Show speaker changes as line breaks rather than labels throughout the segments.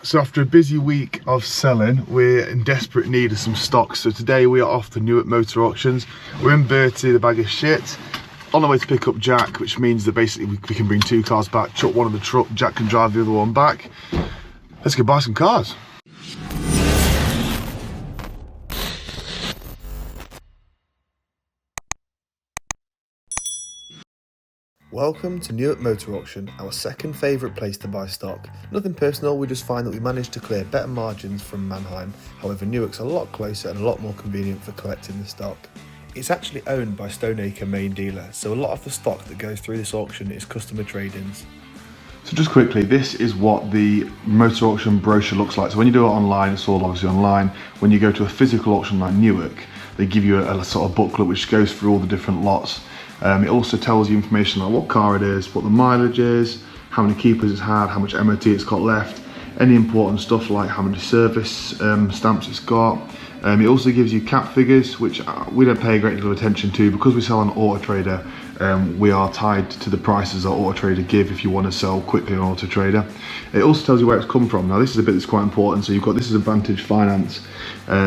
So after a busy week of selling, we're in desperate need of some stock. So today we are off to Newark Motor Auctions. We're in Bertie, the bag of shit. On the way to pick up Jack, which means that basically we can bring 2 cars back, chuck one in the truck, Jack can drive the other one back. Let's go buy some cars.
Welcome to Newark Motor Auction, our second favourite place to buy stock. Nothing personal, we just find that we managed to clear better margins from Mannheim. However, Newark's a lot closer and a lot more convenient for collecting the stock. It's actually owned by Stoneacre main dealer, so a lot of the stock that goes through this auction is customer trade-ins.
So just quickly, this is what the motor auction brochure looks like. So when you do it online, it's all obviously online. When you go to a physical auction like Newark, they give you a sort of booklet which goes through all the different lots. It also tells you information like what car it is, what the mileage is, how many keepers it's had, how much MOT it's got left, any important stuff like how many service stamps it's got. It also gives you cap figures, which we don't pay a great deal of attention to because we sell on Auto Trader. We are tied to the prices that Auto Trader give if you want to sell quickly on Auto Trader. It also tells you where it's come from. Now this is a bit that's quite important. So you've got, this is Aventure Finance,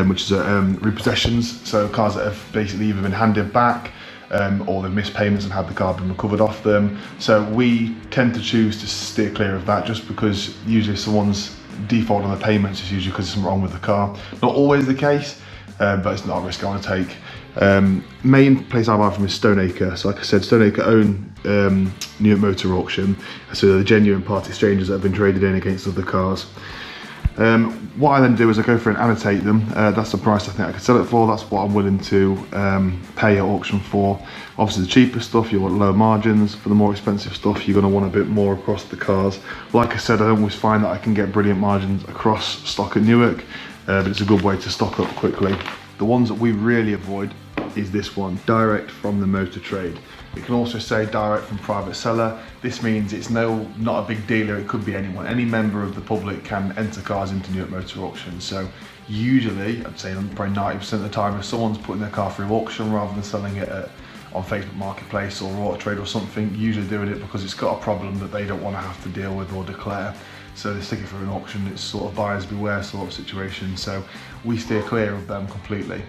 which is repossessions, so cars that have basically either been handed back or they've missed payments and had the car been recovered off them. So we tend to choose to steer clear of that just because usually if someone's default on the payments, it's usually because there's something wrong with the car. Not always the case, but it's not a risk I want to take. Main place I buy from is Stoneacre. So like I said, Stoneacre own Newark Motor Auction, so they're the genuine part exchangers that have been traded in against other cars. What I then do is I go through and annotate them. That's the price I think I could sell it for. That's what I'm willing to pay at auction for. Obviously the cheaper stuff, you want low margins. For the more expensive stuff, you're going to want a bit more across the cars. Like I said, I always find that I can get brilliant margins across stock at Newark, but it's a good way to stock up quickly. The ones that we really avoid is this one, direct from the motor trade. We can also say direct from private seller. This means it's not a big dealer, it could be anyone. Any member of the public can enter cars into Newark Motor Auction. So usually, I'd say probably 90% of the time, if someone's putting their car through auction rather than selling it on Facebook Marketplace or Auto Trade or something, usually doing it because it's got a problem that they don't want to have to deal with or declare. So they stick it through an auction. It's sort of buyers beware sort of situation. So we steer clear of them completely.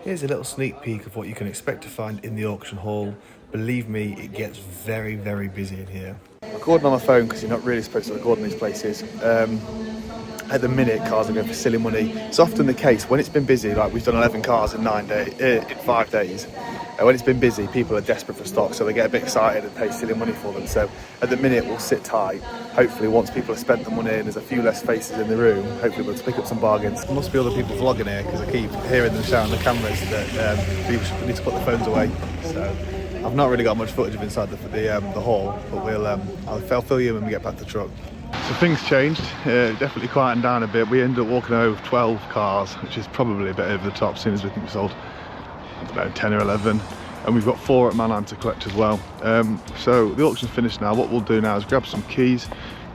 Here's a little sneak peek of what you can expect to find in the auction hall. Believe me, it gets very, very busy in here. I'm recording on my phone because you're not really supposed to record in these places. At the minute, cars are going for silly money. It's often the case when it's been busy, like we've done 11 cars in 5 days. When it's been busy, people are desperate for stock, so they get a bit excited and pay silly money for them. So at the minute, we'll sit tight. Hopefully, once people have spent the money and there's a few less faces in the room, hopefully we'll pick up some bargains. There must be other people vlogging here because I keep hearing them shouting the cameras that people need to put their phones away. So I've not really got much footage of inside the hall, but I'll fill you in when we get back to the truck.
So things changed, definitely quietened down a bit. We ended up walking over 12 cars, which is probably a bit over the top, seeing as we think we sold about 10 or 11. And we've got 4 at Mannheim to collect as well. So the auction's finished now. What we'll do now is grab some keys,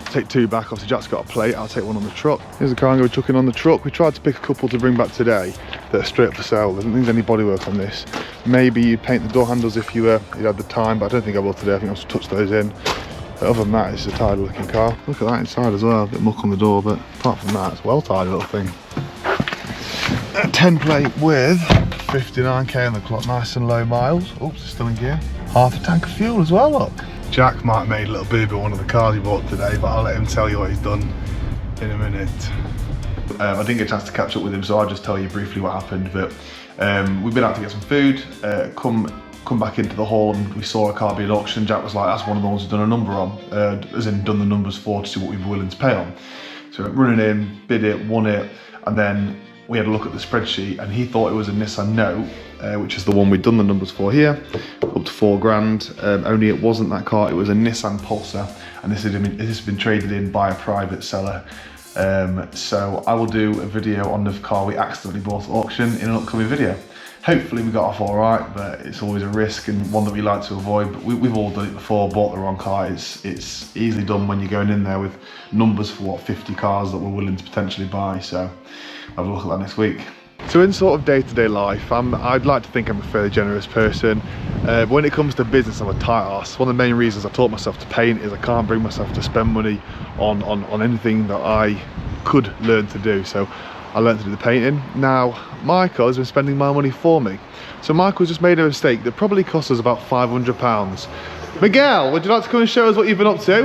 take 2 back. Obviously Jack's got a plate, I'll take one on the truck. Here's the car I'm going to be chucking on the truck. We tried to pick a couple to bring back today that are straight up for sale. I don't think there's any bodywork on this. Maybe you'd paint the door handles if you had the time, but I don't think I will today. I think I'll just touch those in. But other than that, it's a tidy looking car. Look at that inside as well, a bit muck on the door, but apart from that, it's well tidy little thing. A 10 plate with 59k on the clock, nice and low miles. Oops, it's still in gear. Half a tank of fuel as well, look. Jack might have made a little boo-boo on one of the cars he bought today, but I'll let him tell you what he's done in a minute. I didn't get a chance to catch up with him, so I'll just tell you briefly what happened. But we've been out to get some food, come back into the hall and we saw a car being auctioned. Jack was like, that's one of the ones we've done a number on, as in done the numbers for to see what we were willing to pay on. So running in, bid it, won it, and then we had a look at the spreadsheet and he thought it was a Nissan Note, which is the one we'd done the numbers for here, up to 4 grand. Only it wasn't that car, it was a Nissan Pulsar, and this has been traded in by a private seller. So I will do a video on the car we accidentally bought at auction in an upcoming video. Hopefully we got off all right, but it's always a risk and one that we like to avoid. But we've all done it before, bought the wrong car. It's easily done when you're going in there with numbers for what, 50 cars that we're willing to potentially buy. So I'll have a look at that next week. So in sort of day-to-day life, I'd like to think I'm a fairly generous person. But when it comes to business, I'm a tight ass. One of the main reasons I taught myself to paint is I can't bring myself to spend money on anything that I could learn to do. So I learned to do the painting. Now Michael has been spending my money for me. So Michael's just made a mistake that probably cost us about £500. Miguel, would you like to come and show us what you've been up to?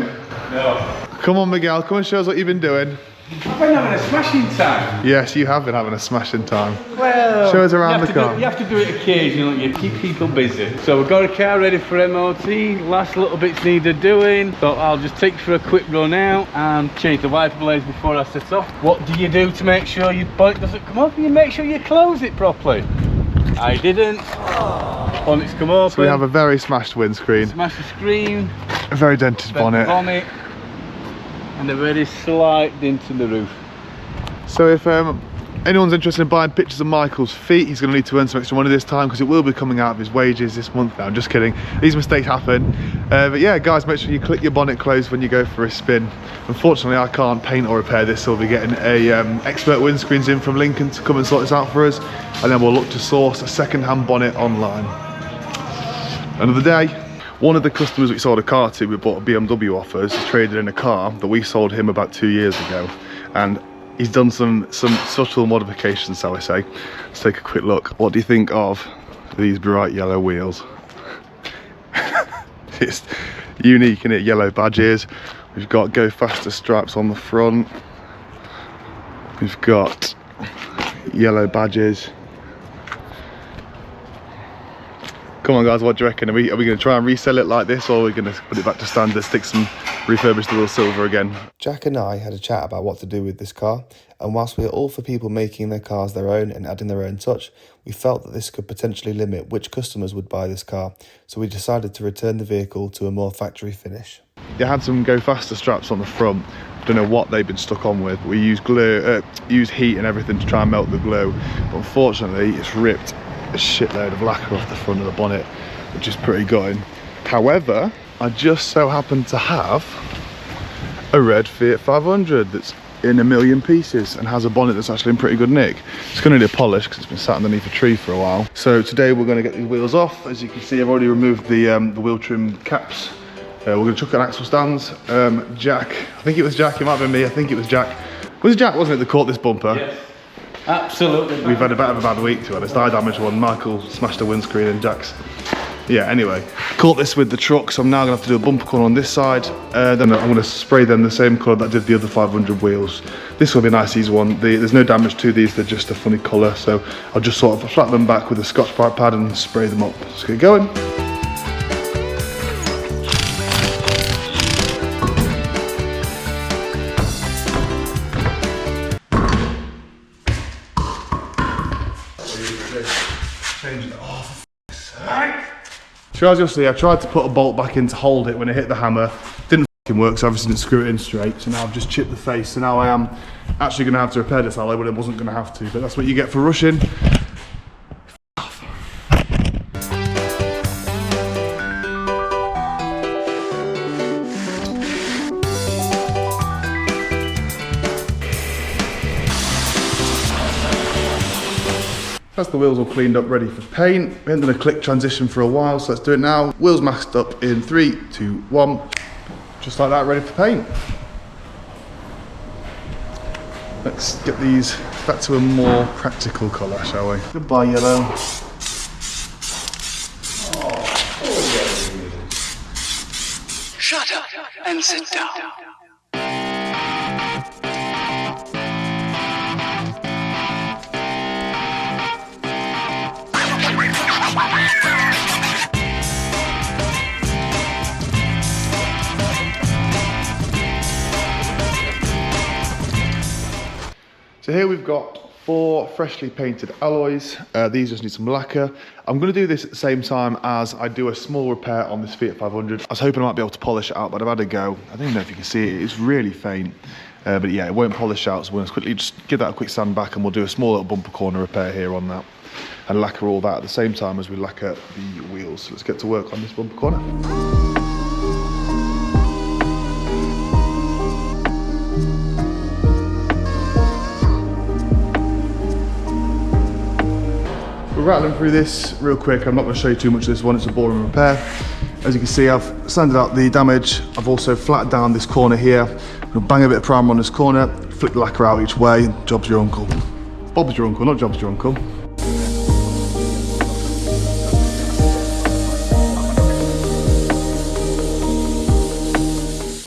No.
Come on Miguel, come and show us what you've been doing.
I've been having a smashing time.
Yes, you have been having a smashing time.
Well,
show us around the car.
You have to do it occasionally, you keep people busy. So we've got a car ready for MOT, last little bits needed doing. So I'll just take you for a quick run out and change the wiper blades before I set off. What do you do to make sure your bonnet doesn't come off? You make sure you close it properly. I didn't. Bonnet's come open.
So we have a very smashed windscreen.
Smash the screen.
A very dented bonnet.
And they've already slid into the roof.
So if anyone's interested in buying pictures of Michael's feet, he's going to need to earn some extra money this time because it will be coming out of his wages this month. Now, I'm just kidding. These mistakes happen. But yeah, guys, make sure you click your bonnet closed when you go for a spin. Unfortunately, I can't paint or repair this, so we'll be getting a expert windscreens in from Lincoln to come and sort this out for us. And then we'll look to source a second-hand bonnet online. Another day. One of the customers we sold a car to, we bought a BMW off us, traded in a car that we sold him about 2 years ago. And he's done some subtle modifications, shall I say. Let's take a quick look. What do you think of these bright yellow wheels? It's unique, isn't it? Yellow badges. We've got go faster stripes on the front. We've got yellow badges. Come on guys, what do you reckon? Are we going to try and resell it like this, or are we going to put it back to standard, stick some refurbished little silver again?
Jack and I had a chat about what to do with this car, and whilst we are all for people making their cars their own and adding their own touch, we felt that this could potentially limit which customers would buy this car, so we decided to return the vehicle to a more factory finish.
They had some go faster straps on the front. Don't know what they've been stuck on with. We used glue, used heat and everything to try and melt the glue, but unfortunately it's ripped a shitload of lacquer off the front of the bonnet, which is pretty gutting. However, I just so happen to have a red Fiat 500 that's in a million pieces and has a bonnet that's actually in pretty good nick. It's going to need a polish because it's been sat underneath a tree for a while. So today we're going to get these wheels off. As you can see, I've already removed the wheel trim caps. We're going to chuck in axle stands. Jack, I think it was Jack, it might have been me, I think it was Jack. It was Jack, wasn't it, that caught this bumper?
Yes. Absolutely.
We've had a bit of a bad week, to be honest. I damaged one, Michael smashed a windscreen, and Jack's... Yeah, anyway. Caught this with the truck, so I'm now going to have to do a bumper corner on this side. Then I'm going to spray them the same colour that I did the other 500 wheels. This will be a nice easy one. There's no damage to these, they're just a funny colour. So I'll just sort of flat them back with a Scotch Brite pad and spray them up. Let's get going. So as you'll see, I tried to put a bolt back in to hold it when I hit the hammer. Didn't fucking work, so obviously didn't screw it in straight. So now I've just chipped the face. So now I am actually going to have to repair this alloy, but I wasn't going to have to. But that's what you get for rushing. That's the wheels all cleaned up, ready for paint. We haven't done a click transition for a while, so let's do it now. Wheels masked up in 3, 2, 1. Just like that, ready for paint. Let's get these back to a more practical colour, shall we? Goodbye, yellow.
Shut up and sit down.
So here we've got 4 freshly painted alloys. These just need some lacquer. I'm going to do this at the same time as I do a small repair on this Fiat 500. I was hoping I might be able to polish it out, but I've had a go. I don't even know if you can see it. It's really faint. But yeah, it won't polish out, so we're going to quickly just give that a quick sand back and we'll do a small little bumper corner repair here on that. And lacquer all that at the same time as we lacquer the wheels. So let's get to work on this bumper corner. We're rattling through this real quick. I'm not going to show you too much of this one, it's a boring repair. As you can see, I've sanded out the damage. I've also flattened down this corner here. I'm going to bang a bit of primer on this corner, flick the lacquer out each way, and Job's your uncle. Bob's your uncle, not Job's your uncle.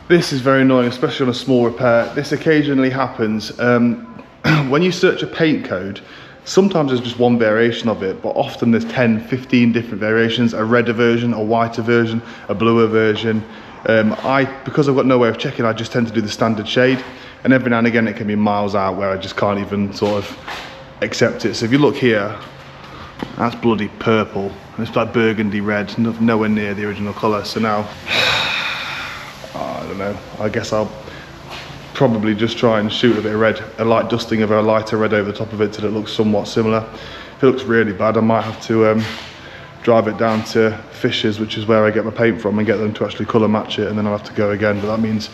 This is very annoying, especially on a small repair. This occasionally happens. When you search a paint code, sometimes there's just one variation of it, but often there's 10, 15 different variations, a redder version, a whiter version, a bluer version. Because I've got no way of checking, I just tend to do the standard shade, and every now and again it can be miles out where I just can't even sort of accept it. So if you look here, that's bloody purple, and it's like burgundy red, nowhere near the original colour. So now, I don't know, I guess I'll probably just try and shoot a bit of red, a light dusting of a lighter red over the top of it till it looks somewhat similar. If it looks really bad, I might have to drive it down to Fisher's, which is where I get my paint from, and get them to actually colour match it, and then I'll have to go again. But that means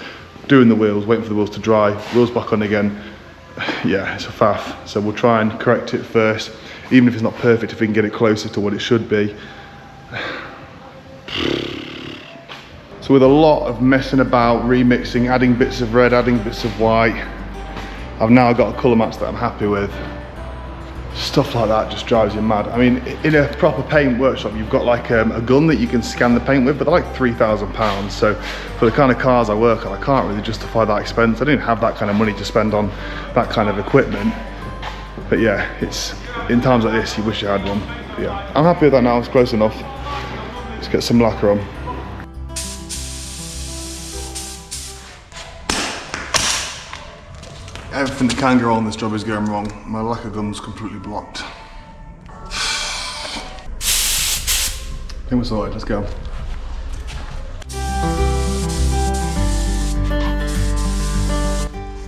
doing the wheels, waiting for the wheels to dry, wheels back on again. Yeah, it's a faff. So we'll try and correct it first, even if it's not perfect, if we can get it closer to what it should be. So with a lot of messing about, remixing, adding bits of red, adding bits of white, I've now got a colour match that I'm happy with. Stuff like that just drives you mad. I mean, in a proper paint workshop, you've got like a gun that you can scan the paint with, but they're like £3,000. So for the kind of cars I work on, I can't really justify that expense. I don't have that kind of money to spend on that kind of equipment. But yeah, it's in times like this, you wish you had one. But yeah, I'm happy with that now, it's close enough. Let's get some lacquer on. Everything that can go on this job is going wrong. My lacquer gun's completely blocked. I think we're sorted, let's go.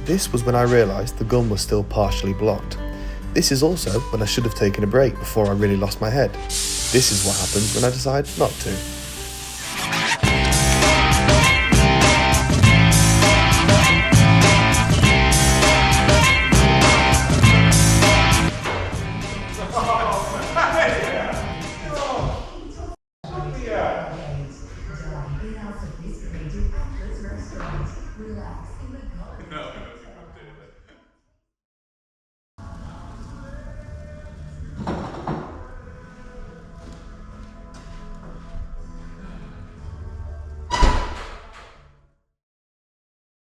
This was when I realised the gun was still partially blocked. This is also when I should have taken a break before I really lost my head. This is what happens when I decide not to.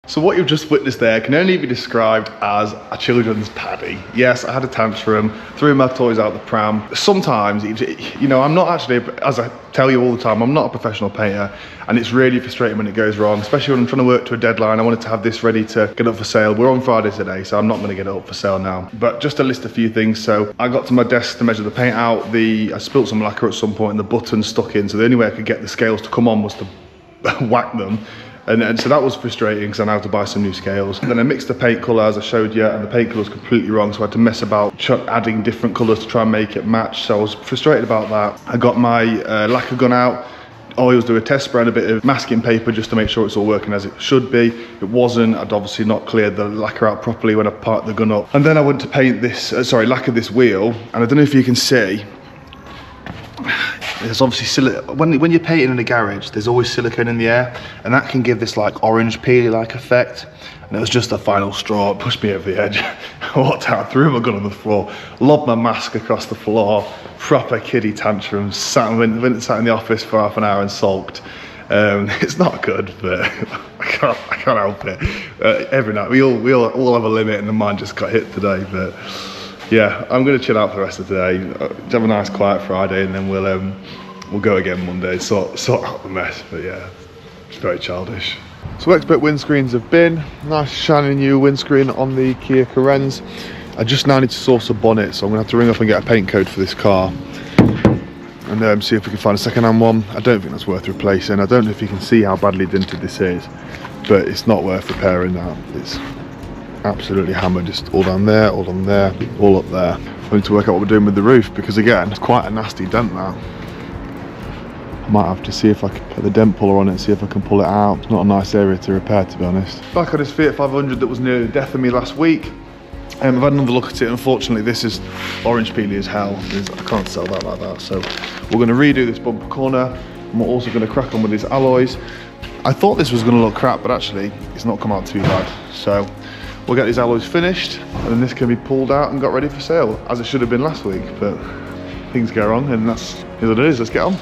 So what you've just witnessed there can only be described as a children's paddy. Yes, I had a tantrum, threw my toys out the pram. Sometimes, you know, I'm not actually, as I tell you all the time, I'm not a professional painter, and it's really frustrating when it goes wrong, especially when I'm trying to work to a deadline. I wanted to have this ready to get up for sale. We're on Friday today, so I'm not going to get it up for sale now. But just to list a few things. So I got to my desk to measure the paint out. I spilt some lacquer at some point and the button stuck in, so the only way I could get the scales to come on was to whack them. And so that was frustrating because I now have to buy some new scales. And then I mixed the paint colour as I showed you, and the paint colour was completely wrong, so I had to mess about adding different colours to try and make it match. So I was frustrated about that. I got my lacquer gun out. All I was doing a test spray and a bit of masking paper just to make sure it's all working as it should be. It wasn't. I'd obviously not cleared the lacquer out properly when I parked the gun up. And then I went to paint this, lacquer this wheel, and I don't know if you can see, there's obviously when you're painting in a garage, there's always silicone in the air, and that can give this like orange peely like effect. And it was just the final straw. It pushed me over the edge. I walked out, threw my gun on the floor, lobbed my mask across the floor, proper kiddie tantrum, went and sat in the office for half an hour and sulked. It's not good, but I can't help it. Every night we all have a limit, and mine just got hit today. But yeah, I'm going to chill out for the rest of today, have a nice quiet Friday, and then we'll go again Monday, sort out the mess. But yeah, it's very childish. So expert windscreens have been, nice shiny new windscreen on the Kia Carens. I just now need to source a bonnet, so I'm going to have to ring up and get a paint code for this car, and see if we can find a second-hand one. I don't think that's worth replacing. I don't know if you can see how badly dented this is, but it's not worth repairing that. It's absolutely hammered. It's all down there, all up there. I need to work out what we're doing with the roof, because again, it's quite a nasty dent that. I might have to see if I can put the dent puller on it and see if I can pull it out. It's not a nice area to repair, to be honest. Back on this Fiat 500 that was nearly the death of me last week. I've had another look at it. Unfortunately, this is orange peely as hell. I can't sell that like that. So we're going to redo this bumper corner, and we're also going to crack on with these alloys. I thought this was going to look crap, but actually it's not come out too bad. So we'll get these alloys finished, and then this can be pulled out and got ready for sale, as it should have been last week, but things go wrong, and that's what it is. Let's get on.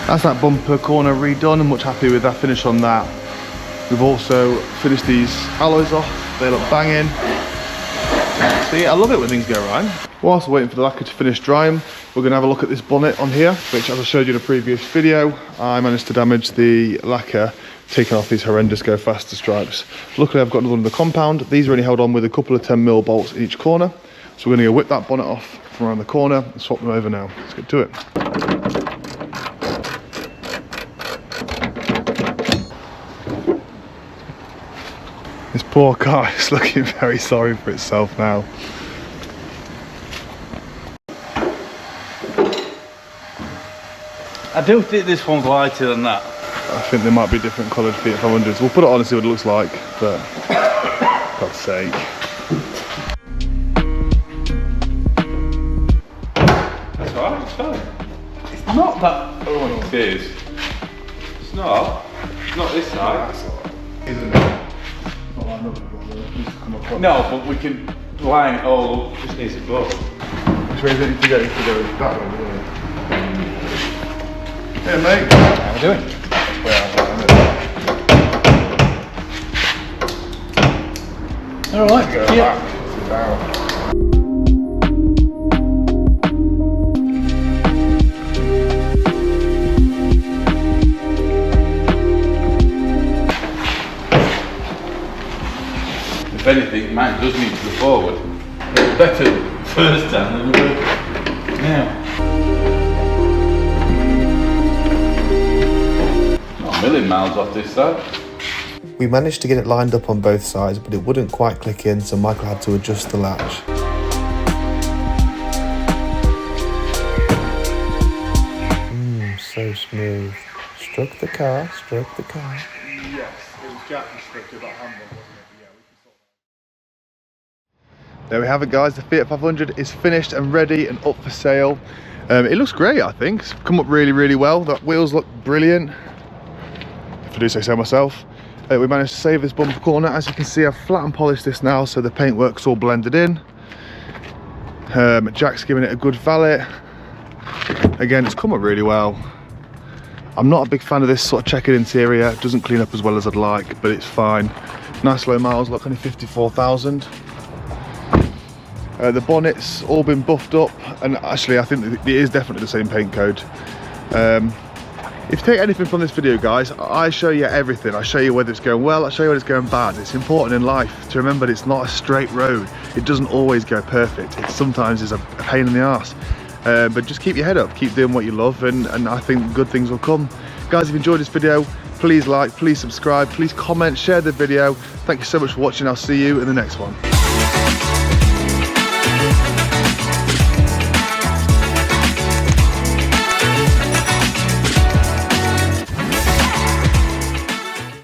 That's that bumper corner redone. I'm much happy with that finish on that. We've also finished these alloys off. They look banging. See, I love it when things go right. Whilst we're waiting for the lacquer to finish drying, we're going to have a look at this bonnet on here, which, as I showed you in a previous video, I managed to damage the lacquer, taking off these horrendous Go Faster stripes. Luckily, I've got another one in the compound. These are only held on with a couple of 10mm bolts in each corner. So we're going to go whip that bonnet off from around the corner and swap them over now. Let's get to it. This poor car is looking very sorry for itself now.
I do think this one's lighter than that.
I think there might be different coloured Fiat 500s. We'll put it on and see what it looks like, but for God's sake.
That's alright, it's fine. It's not that. Oh, it is. It's not. It's not this side.
Isn't it? Not lined up.
No, but we can line it all up. Just needs a bow.
Which way is it to go? You go that way, isn't it? Hey mate.
How are we doing?
That's where I'm going.
Alright,
Go
yeah.
back, sit down.
If anything, mine does need to go forward. It was better the first time than it was now. Not a million miles off this side.
We managed to get it lined up on both sides, but it wouldn't quite click in, so Michael had to adjust the latch. So smooth. Struck the car, struck the car.
Yes, it was Jack who struck it, that handle, wasn't it? Yeah, we can sort that. There we have it, guys. The Fiat 500 is finished and ready and up for sale. It looks great, I think. It's come up really, really well. The wheels look brilliant, if I do say so myself. We managed to save this bumper corner. As you can see, I've flat and polished this now, so the paintwork's all blended in. Jack's giving it a good valet. Again, it's come up really well. I'm not a big fan of this sort of checkered interior. It doesn't clean up as well as I'd like, but it's fine. Nice low miles, look, only 54,000. The bonnet's all been buffed up, and actually I think it is definitely the same paint code. If you take anything from this video, guys, I show you everything. I show you whether it's going well, I show you whether it's going bad. It's important in life to remember that it's not a straight road. It doesn't always go perfect. It sometimes is a pain in the arse. But just keep your head up, keep doing what you love, and I think good things will come. Guys, if you enjoyed this video, please like, please subscribe, please comment, share the video. Thank you so much for watching. I'll see you in the next one.